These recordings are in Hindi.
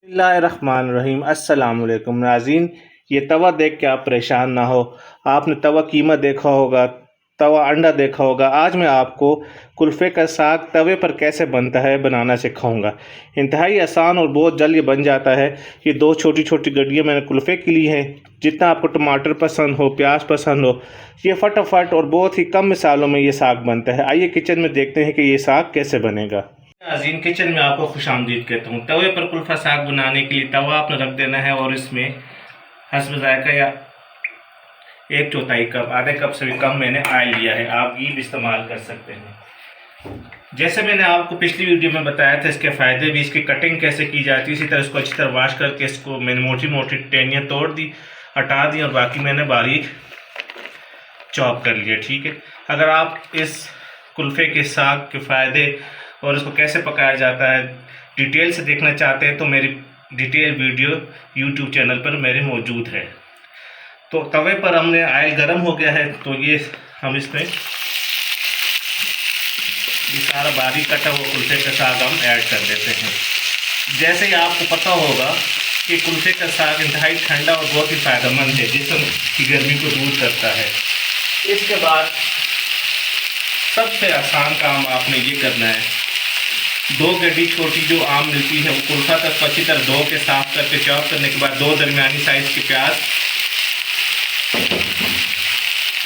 बिस्मिल्लाहिर्रहमानिर्रहीम। अस्सलाम वालेकुम नाज़रीन। ये तवा देख के आप परेशान ना हो। आपने तवा कीमा देखा होगा, तवा अंडा देखा होगा। आज मैं आपको कुल्फ़े का साग तवे पर कैसे बनता है बनाना सिखाऊंगा। इंतहाई आसान और बहुत जल्द ये बन जाता है। ये दो छोटी छोटी गड्डियाँ मैंने कुल्फ़े के लिए हैं। जितना आपको टमाटर पसंद हो, प्याज पसंद हो, ये फटाफट और बहुत ही कम मिसालों में ये साग बनता है। आइए किचन में देखते हैं कि ये साग कैसे बनेगा। नाज़रीन, किचन में आपको खुशामदीद कहता हूँ। तवे पर कुल्फ़ा साग बनाने के लिए तवा आपने रख देना है और इसमें हस्ब ज़ायक़ा या 1/4 कप, आधे कप से भी कम मैंने ऑयल लिया है। आप घी भी इस्तेमाल कर सकते हैं। जैसे मैंने आपको पिछली वीडियो में बताया था इसके फ़ायदे भी, इसकी कटिंग कैसे की जाती है, इसी तरह इसको अच्छी तरह वाश करके इसको मैंने मोटी मोटी टहनियाँ तोड़ दी, हटा दी और बाकी मैंने बारीक चॉप कर लिया। ठीक है। अगर आप इस कुल्फ़े के साग के फ़ायदे और इसको कैसे पकाया जाता है डिटेल से देखना चाहते हैं तो मेरी डिटेल वीडियो यूट्यूब चैनल पर मेरे मौजूद है। तो तवे पर हमने ऑयल गर्म हो गया है तो ये हम इसमें ये सारा बारीक कटा हुआ कुल्फ़े का साग हम ऐड कर देते हैं। जैसे ही आपको पता होगा कि कुल्फ़े का साग इंतहाई ठंडा और बहुत ही फ़ायदेमंद है, जिस्म की गर्मी को दूर करता है। इसके बाद सबसे आसान काम आपने ये करना है, 2 गड्डी छोटी जो आम मिलती है वो कुल्फ़ा तक अच्छी तरह धो के साफ़ करके चॉप करने के बाद 2 दरमियानी साइज़ के प्याज।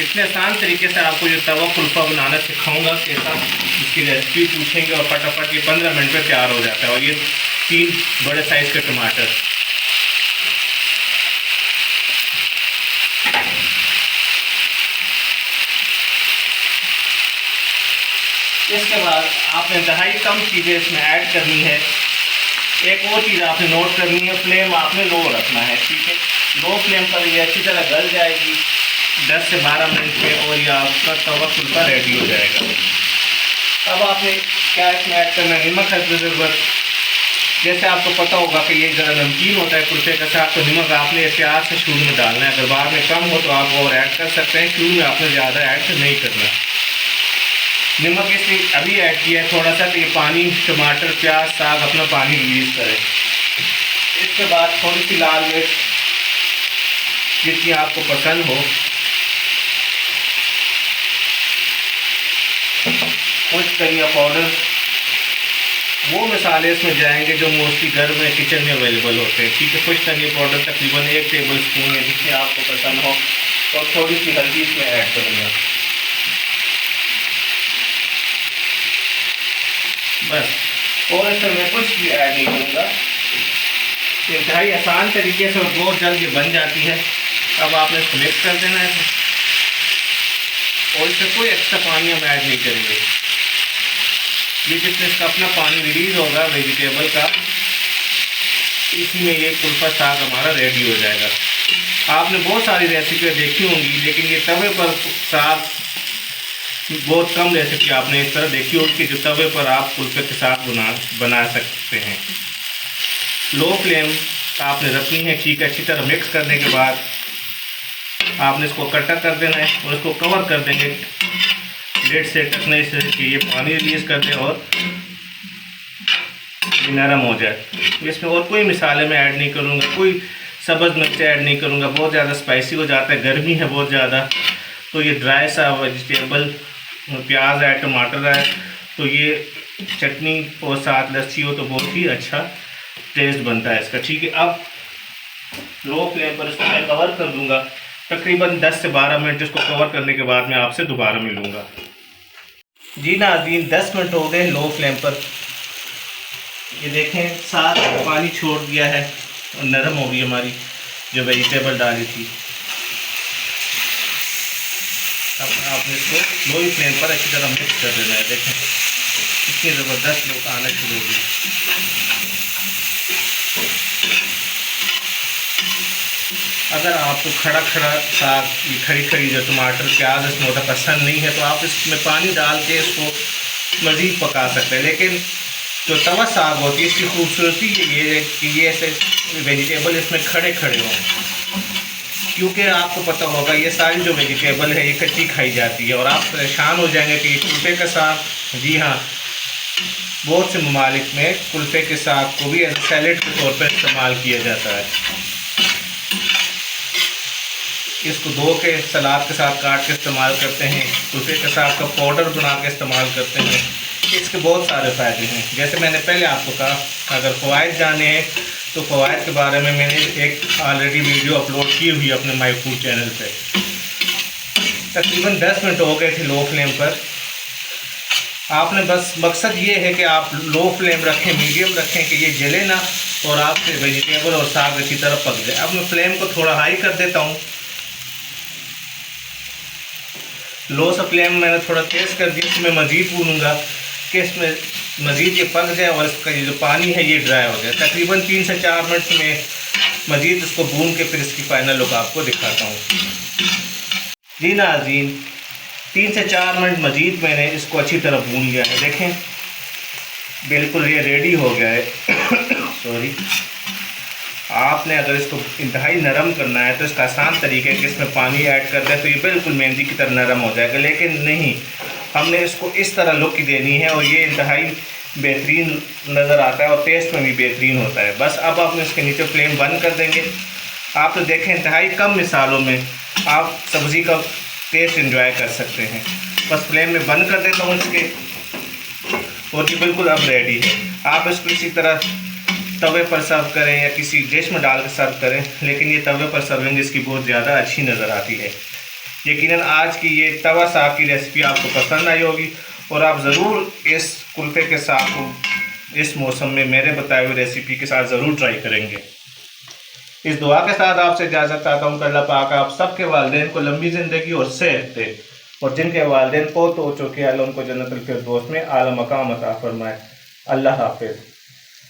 इतने आसान तरीके से आपको जो तवा कुल्फ़ा बनाना सिखाऊंगा, कैसा इसकी रेसिपी पूछेंगे और फटाफट ये 15 मिनट में तैयार हो जाता है। और ये 3 बड़े साइज़ के टमाटर, इसके बाद आपने इंतहाई कम चीज़ें इसमें ऐड करनी है। एक और चीज़ आपने नोट करनी है, फ्लेम आपने लो रखना है। ठीक है। लो फ्लेम पर ये अच्छी तरह गल जाएगी 10 से 12 मिनट में और ये आपका तवा कुल्फ़ा रेडी हो जाएगा। अब आपने क्या इसमें ऐड करना है, नमक है ज़रूरत। जैसे आपको पता होगा कि ये ज़रा नमकीन होता है कुल्फ़े का साग, तो नमक आपने एहतियात से शुरू में डालना है। अगर बाद में कम हो तो आप और ऐड कर सकते हैं, शुरू में आपने ज़्यादा ऐड नहीं करना। नमक इसलिए अभी ऐड किया है थोड़ा सा कि ये पानी, टमाटर प्याज साग अपना पानी रिलीज़ करे। इसके बाद थोड़ी सी लाल मिर्च जितनी आपको पसंद हो, कुछ धनिया पाउडर, वो मसाले इसमें जाएंगे जो मोस्टली घर में किचन में अवेलेबल होते हैं। ठीक है। कुछ धनिया पाउडर तकरीबन 1 टेबल स्पून है, जितने आपको पसंद हो। तो थोड़ी सी हल्दी इसमें ऐड करूँगा बस, और इसमें मैं कुछ भी ऐड नहीं करूँगा। इंतहाई आसान तरीके से और बहुत जल्द ये बन जाती है। अब आपने इसको मिक्स कर देना है और इसमें कोई एक्स्ट्रा पानी हम ऐड नहीं करेंगे। ये जिसमें इसका अपना पानी रिलीज़ होगा वेजिटेबल का, इसी में ये कुल्फ़ा साग हमारा रेडी हो जाएगा। आपने बहुत सारी रेसिपियाँ देखी होंगी, लेकिन ये तवे पर साग बहुत कम रेसिपी आपने इस तरह देखी होगी कि जो तवे पर आप कुल्फ़े के साग बना सकते हैं। लो फ्लेम आपने रखनी है। ठीक है। अच्छी तरह मिक्स करने के बाद आपने इसको कटा कर देना है और इसको कवर कर देंगे लेट से ढकने से कि ये पानी रिलीज़ कर दे और ये नरम हो जाए। इसमें और कोई मिसाले मैं ऐड नहीं करूँगा, कोई सब्ज़ मिर्च ऐड नहीं करूँगा, बहुत ज़्यादा स्पाइसी हो जाता है, गर्मी है बहुत ज़्यादा। तो ये ड्राई सा वेजिटेबल, प्याज है, टमाटर है, तो ये चटनी और साथ लस्सी हो तो बहुत ही अच्छा टेस्ट बनता है इसका। ठीक है। अब लो फ्लेम पर इसको मैं कवर कर दूंगा तकरीबन 10 से 12 मिनट। इसको कवर करने के बाद मैं आपसे दोबारा मिलूँगा। जी नाज़रीन, 10 मिनट हो गए लो फ्लेम पर। ये देखें साग पानी छोड़ दिया है और नरम हो गई हमारी जो वेजिटेबल डाली थी। अब आपने इसको लो ही फ्लेम पर अच्छी तरह मिक्स कर देना है। देखें इतनी ज़बरदस्त लोग आना शुरू हो गई। अगर आपको खड़ा साग, ये खड़ी जो टमाटर प्याज इसमें होता पसंद नहीं है तो आप इसमें पानी डाल के इसको मज़ीद पका सकते हैं। लेकिन जो तवा साग होती है इसकी खूबसूरती ये है कि ये ऐसे वेजिटेबल इसमें खड़े हों, क्योंकि आपको पता होगा ये सारी जो वेजिटेबल है ये कच्ची खाई जाती है और आप परेशान हो जाएंगे कि कुल्फ़े का साग, जी हाँ, बहुत से ममालिक में कुल्फ़े के साग को भी सैलेड के तौर पर इस्तेमाल किया जाता है। इसको धो के सलाद के साथ काट के इस्तेमाल करते हैं, कुल्फ़े के साग का पाउडर बना के इस्तेमाल करते हैं। इसके बहुत सारे फ़ायदे हैं। जैसे मैंने पहले आपको कहा, अगर फ़वाइद जाने हैं तो फ़वाइद के बारे में मैंने एक ऑलरेडी वीडियो अपलोड की हुई है अपने माई फूड चैनल पे। तकरीबन 10 मिनट हो गए थे लो फ्लेम पर। आपने बस मकसद ये है कि आप लो फ्लेम रखें, मीडियम रखें कि ये जले ना और आपके वेजिटेबल और साग अच्छी तरह पक जाए। अब मैं फ्लेम को थोड़ा हाई कर देता हूँ। लो सा फ्लेम मैंने थोड़ा तेज़ कर दिया। इसमें मज़ीद भूनूंगा कि इसमें मज़ीद ये पक जाए और इसका ये जो पानी है ये ड्राई हो जाए। तकरीबन 3 से 4 मिनट में मज़ीद इसको भून के फिर इसकी फ़ाइनल लुक आपको दिखाता हूँ। जी नाज़रीन, 3 से 4 मिनट मज़ीद मैंने इसको अच्छी तरह भून लिया है। देखें बिल्कुल ये रेडी हो गया है। सॉरी, आपने अगर इसको इंतहाई नरम करना है तो इसका आसान तरीका है कि इसमें पानी ऐड कर दें तो ये बिल्कुल मेहंदी की तरह नरम हो जाएगा। लेकिन नहीं, हमने इसको इस तरह लुक की देनी है और ये इंतहाई बेहतरीन नज़र आता है और टेस्ट में भी बेहतरीन होता है। बस अब आपने इसके नीचे फ्लेम बंद कर देंगे। आप तो देखें इंतहाई कम मिसालों में आप सब्ज़ी का टेस्ट एंजॉय कर सकते हैं। बस फ्लेम में बंद कर देता हूँ इसके और ये बिल्कुल अब रेडी है। आप इसको इसी तरह तवे पर सर्व करें या किसी डिश में डाल कर सर्व करें, लेकिन ये तवे पर सर्विंग इसकी बहुत ज़्यादा अच्छी नज़र आती है। यकीनन आज की ये तवा साग की रेसिपी आपको पसंद आई होगी और आप ज़रूर इस कुल्फ़े के साग को इस मौसम में मेरे बताए हुए रेसिपी के साथ ज़रूर ट्राई करेंगे। इस दुआ के साथ आपसे इजाज़त चाहता हूँ कि अल्लाह पाक आप सबके वालिदैन को लंबी ज़िंदगी और सेहत दे और जिनके वालिदैन फौत हो चुके हैं अल्लाह उनको जन्नतुल फिरदौस में आला मकाम अता फरमाए। अल्लाह हाफ़िज़।